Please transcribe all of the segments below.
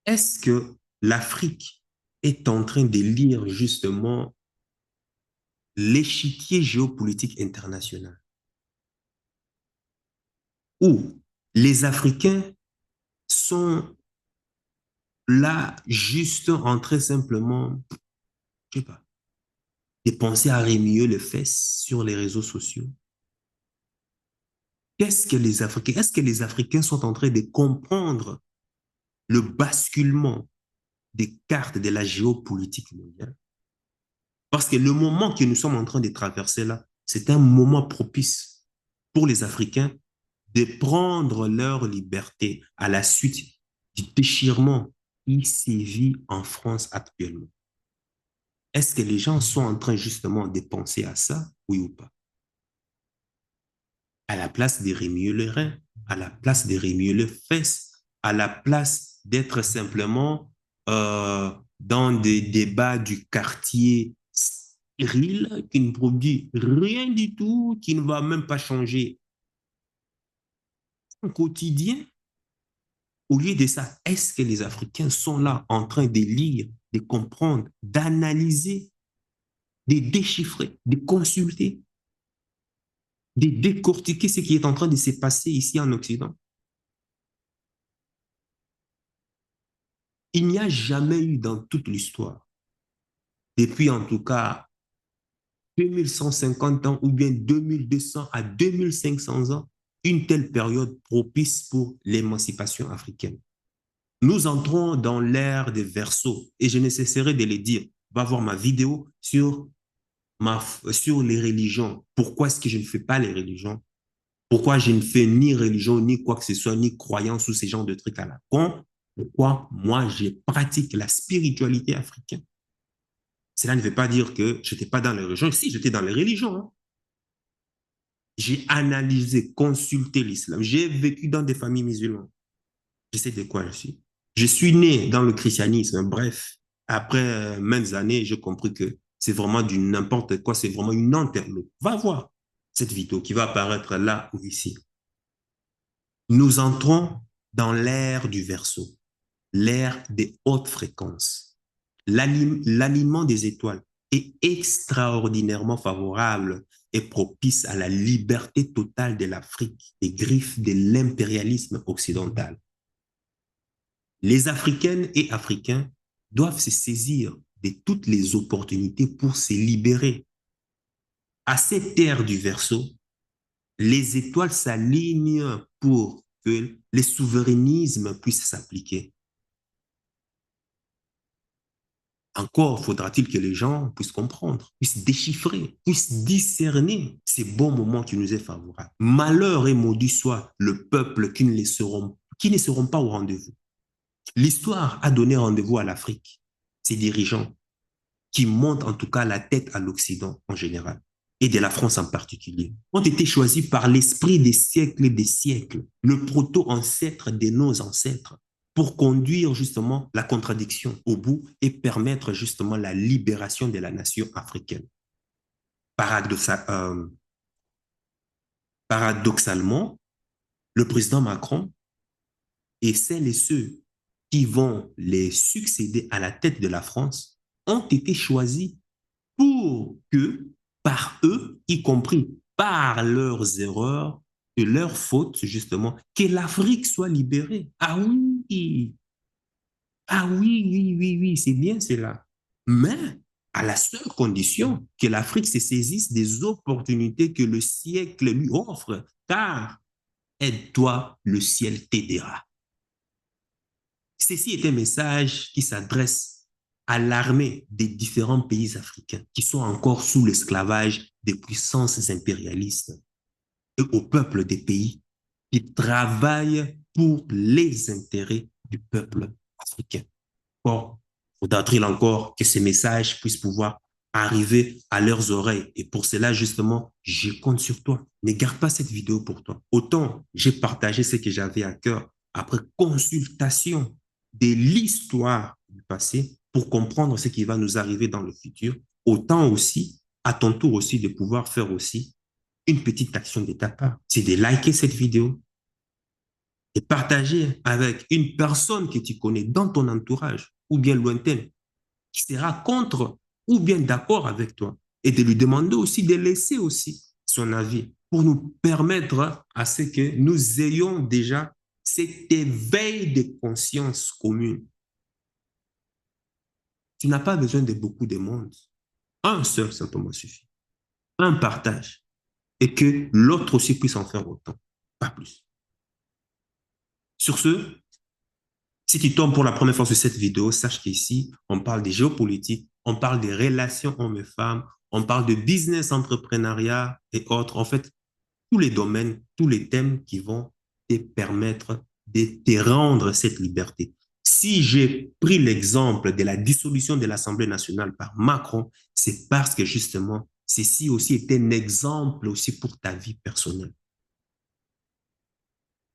Est-ce que l'Afrique est en train de lire justement l'échiquier géopolitique international où les Africains sont là juste en train simplement, je sais pas, de penser à remuer les fesses sur les réseaux sociaux? Est-ce que les Africains sont en train de comprendre le basculement des cartes de la géopolitique mondiale? Parce que le moment que nous sommes en train de traverser là, c'est un moment propice pour les Africains de prendre leur liberté à la suite du déchirement qui sévit en France actuellement. Est-ce que les gens sont en train justement de penser à ça, oui ou pas? À la place de remuer le rein, à la place de remuer les fesses, à la place d'être simplement dans des débats du quartier stérile qui ne produit rien du tout, qui ne va même pas changer au quotidien. Au lieu de ça, est-ce que les Africains sont là en train de lire, de comprendre, d'analyser, de déchiffrer, de consulter, de décortiquer ce qui est en train de se passer ici en Occident? Il n'y a jamais eu dans toute l'histoire, depuis en tout cas 2150 ans ou bien 2200 à 2500 ans, une telle période propice pour l'émancipation africaine. Nous entrons dans l'ère des verseaux et je ne cesserai de le dire. Va voir ma vidéo sur les religions. Pourquoi est-ce que je ne fais pas les religions? Pourquoi je ne fais ni religion, ni quoi que ce soit, ni croyance ou ce genre de trucs à la con? Pourquoi moi, je pratique la spiritualité africaine? Cela ne veut pas dire que je n'étais pas dans les religions. Si, j'étais dans les religions. Hein. J'ai analysé, consulté l'islam. J'ai vécu dans des familles musulmanes. Je sais de quoi je suis. Je suis né dans le christianisme. Bref, après maintes années, j'ai compris que c'est vraiment du n'importe quoi. C'est vraiment une interlope. Va voir cette vidéo qui va apparaître là ou ici. Nous entrons dans l'ère du verso, l'ère des hautes fréquences. L'alignement des étoiles est extraordinairement favorable et propice à la liberté totale de l'Afrique des griffes de l'impérialisme occidental. Les Africaines et Africains doivent se saisir de toutes les opportunités pour se libérer. À cette ère du Verseau, les étoiles s'alignent pour que le souverainisme puisse s'appliquer. Encore faudra-t-il que les gens puissent comprendre, puissent déchiffrer, puissent discerner ces bons moments qui nous est favorables. Malheur et maudit soit le peuple qui ne seront pas au rendez-vous. L'histoire a donné rendez-vous à l'Afrique, ses dirigeants, qui montent en tout cas la tête à l'Occident en général, et de la France en particulier, ont été choisis par l'esprit des siècles et des siècles, le proto-ancêtre de nos ancêtres, pour conduire justement la contradiction au bout et permettre justement la libération de la nation africaine. Paradoxalement, le président Macron et celles et ceux qui vont les succéder à la tête de la France ont été choisis pour que, par eux, y compris par leurs erreurs et leurs fautes, justement, que l'Afrique soit libérée. Ah oui, ah oui, oui, oui, oui, c'est bien cela. Mais à la seule condition que l'Afrique se saisisse des opportunités que le siècle lui offre, car aide-toi, le ciel t'aidera. Ceci est un message qui s'adresse à l'armée des différents pays africains qui sont encore sous l'esclavage des puissances impérialistes et au peuple des pays qui travaillent pour les intérêts du peuple africain. Or, faudra-t-il encore que ces messages puissent pouvoir arriver à leurs oreilles. Et pour cela, justement, je compte sur toi. Ne garde pas cette vidéo pour toi. Autant j'ai partagé ce que j'avais à cœur après consultation de l'histoire du passé pour comprendre ce qui va nous arriver dans le futur, autant aussi, à ton tour aussi, de pouvoir faire aussi une petite action de ta part. C'est de liker cette vidéo, et partager avec une personne que tu connais dans ton entourage ou bien lointaine qui sera contre ou bien d'accord avec toi et de lui demander aussi de laisser aussi son avis pour nous permettre à ce que nous ayons déjà cet éveil de conscience commune. Tu n'as pas besoin de beaucoup de monde. Un seul simplement suffit. Un partage et que l'autre aussi puisse en faire autant, pas plus. Sur ce, si tu tombes pour la première fois sur cette vidéo, sache qu'ici, on parle des géopolitiques, on parle des relations hommes-femmes, on parle de business, entrepreneuriat et autres. En fait, tous les domaines, tous les thèmes qui vont te permettre de te rendre cette liberté. Si j'ai pris l'exemple de la dissolution de l'Assemblée nationale par Macron, c'est parce que justement, ceci aussi est un exemple aussi pour ta vie personnelle.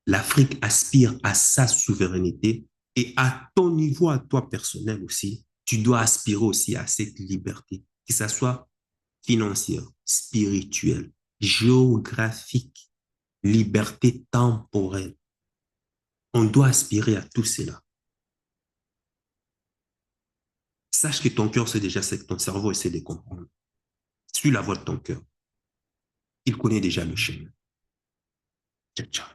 L'Afrique aspire à sa souveraineté et à ton niveau, à toi personnel aussi, tu dois aspirer aussi à cette liberté, que ce soit financière, spirituelle, géographique, liberté temporelle. On doit aspirer à tout cela. Sache que ton cœur sait déjà ce que ton cerveau essaie de comprendre. Suis la voie de ton cœur. Il connaît déjà le chemin. Ciao, ciao.